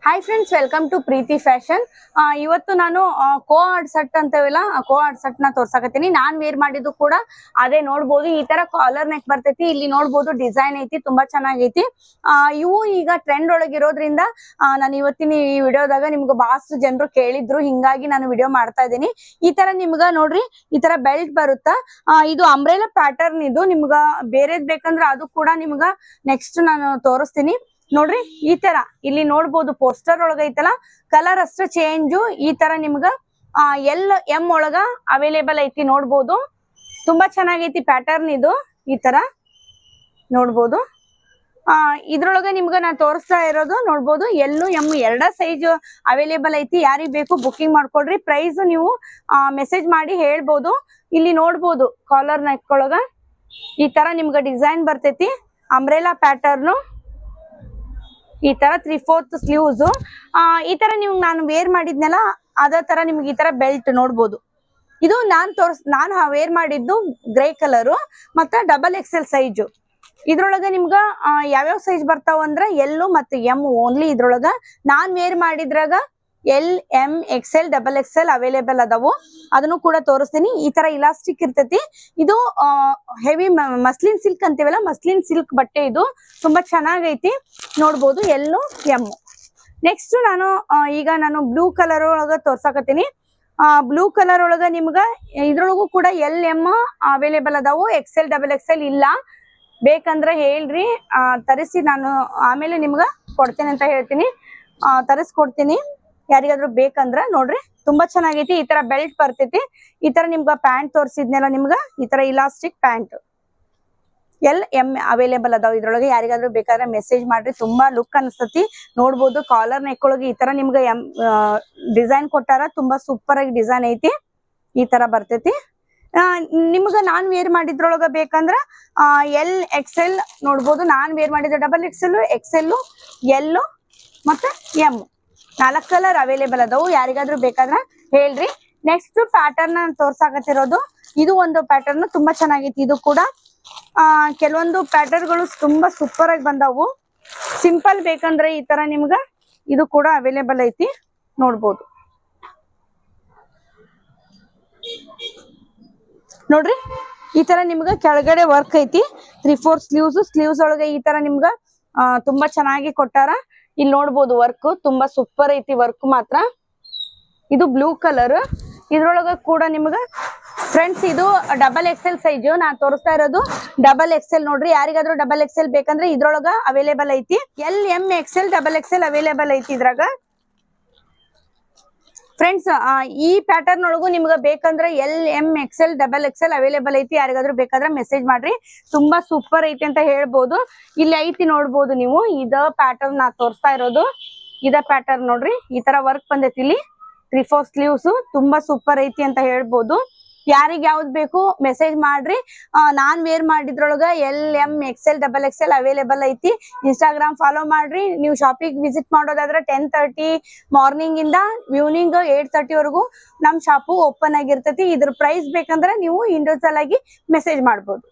Hi friends, welcome to Preethi fashion. ಇವತ್ತು ನಾನು ಕೋಆರ್ಡ್ set ಅಂತೇವಲ್ಲ, ಕೋಆರ್ಡ್ set ನ ತೋರ್ಸಾಕತ್ತೀನಿ. ನಾನ್ ವೇರ್ ಮಾಡಿದ್ದು ಕೂಡ ಅದೇ. ನೋಡ್ಬೋದು, ಈ ತರ ಕಾಲರ್ ನೆಕ್ ಬರ್ತೈತಿ. ಇಲ್ಲಿ ನೋಡ್ಬೋದು ಡಿಸೈನ್ ಐತಿ, ತುಂಬಾ ಚೆನ್ನಾಗೈತಿ. ಇವು ಈಗ ಟ್ರೆಂಡ್ ಒಳಗಿರೋದ್ರಿಂದ ನಾನು ಇವತ್ತಿನ ಈ ವಿಡಿಯೋದಾಗ ನಿಮ್ಗೆ ಬಾಳಷ್ಟು ಜನರು ಕೇಳಿದ್ರು, ಹಿಂಗಾಗಿ ನಾನು ವಿಡಿಯೋ ಮಾಡ್ತಾ ಇದ್ದೀನಿ. ಈ ತರ ನಿಮ್ಗ ನೋಡ್ರಿ, ಈ ತರ ಬೆಲ್ಟ್ ಬರುತ್ತಾ. ಇದು ಅಂಬ್ರೆಲಾ ಪ್ಯಾಟರ್ನ್. ಇದು ನಿಮ್ಗ ಬೇರೆದ್ ಬೇಕಂದ್ರೆ ಅದು ಕೂಡ ನಿಮ್ಗ ನೆಕ್ಸ್ಟ್ ನಾನು ತೋರಿಸ್ತೀನಿ. ನೋಡ್ರಿ, ಈ ತರ ಇಲ್ಲಿ ನೋಡ್ಬೋದು ಪೋಸ್ಟರ್ ಒಳಗ ಐತಲ್ಲ, ಕಲರ್ ಅಷ್ಟ ಚೇಂಜ್. ಈ ತರ ನಿಮ್ಗ ಎಲ್ ಎಂ ಒಳಗ ಅವೈಲೇಬಲ್ ಐತಿ. ನೋಡ್ಬೋದು, ತುಂಬಾ ಚೆನ್ನಾಗೈತಿ ಪ್ಯಾಟರ್ನ್ ಇದು. ಈ ತರ ನೋಡ್ಬೋದು. ಇದ್ರೊಳಗ ನಿಮ್ಗ ನಾ ತೋರಿಸ್ತಾ ಇರೋದು ನೋಡ್ಬೋದು, ಎಲ್ಲು ಎಂ ಎರಡ ಸೈಜ್ ಅವೈಲೇಬಲ್ ಐತಿ. ಯಾರಿಗ್ ಬೇಕು ಬುಕ್ಕಿಂಗ್ ಮಾಡ್ಕೊಡ್ರಿ. ಪ್ರೈಸ್ ನೀವು ಮೆಸೇಜ್ ಮಾಡಿ ಹೇಳ್ಬೋದು. ಇಲ್ಲಿ ನೋಡ್ಬೋದು ಕಾಲರ್ ನೆಕ್ ಒಳಗ ಈ ತರ ನಿಮ್ಗ ಡಿಸೈನ್ ಬರ್ತೈತಿ. ಅಂಬ್ರೆಲಾ ಪ್ಯಾಟರ್ನ್, ಈ ತರ 3/4 ಸ್ಲೀವ್ಸ್. ಈ ತರ ನಿಮ್ಗೆ ನಾನು ವೇರ್ ಮಾಡಿದ್ನಲ್ಲ, ಅದೇ ತರ ನಿಮ್ಗೆ ಈ ತರ ಬೆಲ್ಟ್ ನೋಡ್ಬೋದು. ಇದು ನಾನು ವೇರ್ ಮಾಡಿದ್ದು ಗ್ರೇ ಕಲರ್ ಮತ್ತೆ XXL ಸೈಜ್. ಇದ್ರೊಳಗ ನಿಮ್ಗ ಯಾವ್ಯಾವ ಸೈಜ್ ಬರ್ತಾವ ಅಂದ್ರ ಎಲ್ಲು ಮತ್ತೆ ಎಂ ಓನ್ಲಿ. ಇದ್ರೊಳಗ ನಾನ್ ವೇರ್ ಮಾಡಿದ್ರಾಗ L, M, XL, XXL available ಅದಾವು. ಅದನ್ನು ಕೂಡ ತೋರಿಸ್ತೀನಿ. ಈ ತರ ಇಲಾಸ್ಟಿಕ್ ಇರ್ತೈತಿ. ಇದು ಹೆವಿ ಮಸ್ಲಿನ್ ಸಿಲ್ಕ್ ಅಂತೀವಲ್ಲ, ಮಸ್ಲಿನ್ ಸಿಲ್ಕ್ ಬಟ್ಟೆ. ಇದು ತುಂಬಾ ಚೆನ್ನಾಗೈತಿ. ನೋಡ್ಬೋದು, ಎಲ್ಲು ಎಮ್. ನೆಕ್ಸ್ಟ್ ಈಗ ನಾನು ಬ್ಲೂ ಕಲರ್ ಒಳಗ ತೋರ್ಸಾಕತ್ತೀನಿ. ಬ್ಲೂ ಕಲರ್ ಒಳಗ ನಿಮ್ಗ ಇದ್ರೊಳಗೂ ಕೂಡ L, M ಅವೈಲೇಬಲ್ ಅದಾವು. XL, XXL ಇಲ್ಲ. ಬೇಕಂದ್ರೆ ಹೇಳ್ರಿ, ತರಿಸಿ ನಾನು ಆಮೇಲೆ ನಿಮ್ಗ ಕೊಡ್ತೇನೆ ಅಂತ ಹೇಳ್ತೀನಿ. ತರಿಸ್ಕೊಡ್ತೀನಿ ಯಾರಿಗಾದ್ರೂ ಬೇಕಂದ್ರ. ನೋಡ್ರಿ, ತುಂಬಾ ಚೆನ್ನಾಗೈತಿ. ಈ ತರ ಬೆಲ್ಟ್ ಬರ್ತೈತಿ. ಈ ತರ ನಿಮ್ಗ ಪ್ಯಾಂಟ್ ತೋರಿಸಿದ್ನೆಲ್ಲ, ನಿಮ್ಗ ಈ ತರ elastic pant L, M available ಅದಾವ. ಇದ್ರೊಳಗೆ ಯಾರಿಗಾದ್ರೂ ಬೇಕಾದ್ರೆ ಮೆಸೇಜ್ ಮಾಡ್ರಿ. ತುಂಬಾ ಲುಕ್ ಅನ್ಸ್ತತಿ. ನೋಡ್ಬೋದು, ಕಾಲರ್ ನೆಕ್ ಒಳಗೆ ಈ ತರ ನಿಮ್ಗ ಡಿಸೈನ್ ಕೊಟ್ಟಾರ. ತುಂಬಾ ಸೂಪರ್ ಆಗಿ ಡಿಸೈನ್ ಐತಿ. ಈ ತರ ಬರ್ತೈತಿ. ನಿಮ್ಗ ನಾನ್ ವೇರ್ ಮಾಡಿದ್ರೊಳಗ ಬೇಕಂದ್ರ L, XL ನೋಡ್ಬೋದು. ನಾನ್ ವೇರ್ ಮಾಡಿದ್ರೆ XXL, XL, L ಮತ್ತೆ M 4 ಕಲರ್ ಅವೈಲೇಬಲ್ ಅದಾವು. ಯಾರಿಗಾದ್ರೂ ಬೇಕಾದ್ರ ಹೇಳ್ರಿ. ನೆಕ್ಸ್ಟ್ ಪ್ಯಾಟರ್ನ್ ತೋರ್ಸಾಕತ್ತಿರೋದು, ಇದು ಒಂದು ಪ್ಯಾಟರ್ನ್ ತುಂಬಾ ಚೆನ್ನಾಗೈತಿ. ಇದು ಕೂಡ ಕೆಲವೊಂದು ಪ್ಯಾಟರ್ನ್ ಗಳು ತುಂಬಾ ಸೂಪರ್ ಆಗಿ ಬಂದಾವು. ಸಿಂಪಲ್ ಬೇಕಂದ್ರೆ ಈ ತರ ನಿಮ್ಗ ಇದು ಕೂಡ ಅವೈಲೇಬಲ್ ಐತಿ. ನೋಡ್ಬೋದು, ನೋಡ್ರಿ, ಈ ತರ ನಿಮ್ಗ ಕೆಳಗಡೆ ವರ್ಕ್ ಐತಿ. 3/4 ಸ್ಲೀವ್ಸ್ ಒಳಗೆ ಈ ತರ ನಿಮ್ಗ ತುಂಬಾ ಚೆನ್ನಾಗಿ ಕೊಟ್ಟಾರ. ಇಲ್ಲಿ ನೋಡ್ಬೋದು, ವರ್ಕ್ ತುಂಬಾ ಸೂಪರ್ ಐತಿ. ವರ್ಕ್ ಮಾತ್ರ. ಇದು ಬ್ಲೂ ಕಲರ್. ಇದ್ರೊಳಗ ಕೂಡ ನಿಮ್ಗ ಫ್ರೆಂಡ್ಸ್ ಇದು XXL ಸೈಜ್ ನಾ ತೋರಿಸ್ತಾ ಇರೋದು. XXL ನೋಡ್ರಿ. ಯಾರಿಗಾದ್ರೂ XXL ಬೇಕಂದ್ರೆ ಇದ್ರೊಳಗ ಅವೈಲೇಬಲ್ ಐತಿ. L, M, XL, XXL available ಐತಿ ಇದ್ರಾಗ. ಫ್ರೆಂಡ್ಸ್, ಈ ಪ್ಯಾಟರ್ನ್ ಒಳಗು ನಿಮ್ಗ ಬೇಕಂದ್ರೆ L, M, XL, XXL available ಐತಿ. ಯಾರಿಗಾದ್ರೂ ಬೇಕಾದ್ರೆ ಮೆಸೇಜ್ ಮಾಡ್ರಿ. ತುಂಬಾ ಸೂಪರ್ ಐತಿ ಅಂತ ಹೇಳ್ಬೋದು. ಇಲ್ಲಿ ಐತಿ ನೋಡ್ಬೋದು ನೀವು. ಇದ ಪ್ಯಾಟರ್ನ್ ನಾ ತೋರಿಸ್ತಾ ಇರೋದು. ಇದ ಪ್ಯಾಟರ್ನ್ ನೋಡ್ರಿ. ಈ ತರ ವರ್ಕ್ ಬಂದೈತಿ. ಇಲ್ಲಿ 3/4 ಸ್ಲೀವ್ಸ್ ತುಂಬಾ ಸೂಪರ್ ಐತಿ ಅಂತ ಹೇಳ್ಬೋದು. ಯಾರಿಗ್ ಯಾವ್ದ್ ಬೇಕು ಮೆಸೇಜ್ ಮಾಡ್ರಿ. ನಾನ್ ವೇರ್ ಮಾಡಿದ್ರೊಳಗ L, M, XL, XXL available ಐತಿ. ಇನ್ಸ್ಟಾಗ್ರಾಮ್ ಫಾಲೋ ಮಾಡ್ರಿ. ನೀವು ಶಾಪಿಗೆ ವಿಸಿಟ್ ಮಾಡೋದಾದ್ರೆ 10:30 ಮಾರ್ನಿಂಗ್ ಇಂದ ಈವ್ನಿಂಗ್ 8:30 ವರೆಗೂ ನಮ್ ಶಾಪು ಓಪನ್ ಆಗಿರ್ತೈತಿ. ಇದ್ರ ಪ್ರೈಸ್ ಬೇಕಂದ್ರೆ ನೀವು ಇಂಡಿವಿಜುವಲ್ ಆಗಿ ಮೆಸೇಜ್ ಮಾಡ್ಬೋದು.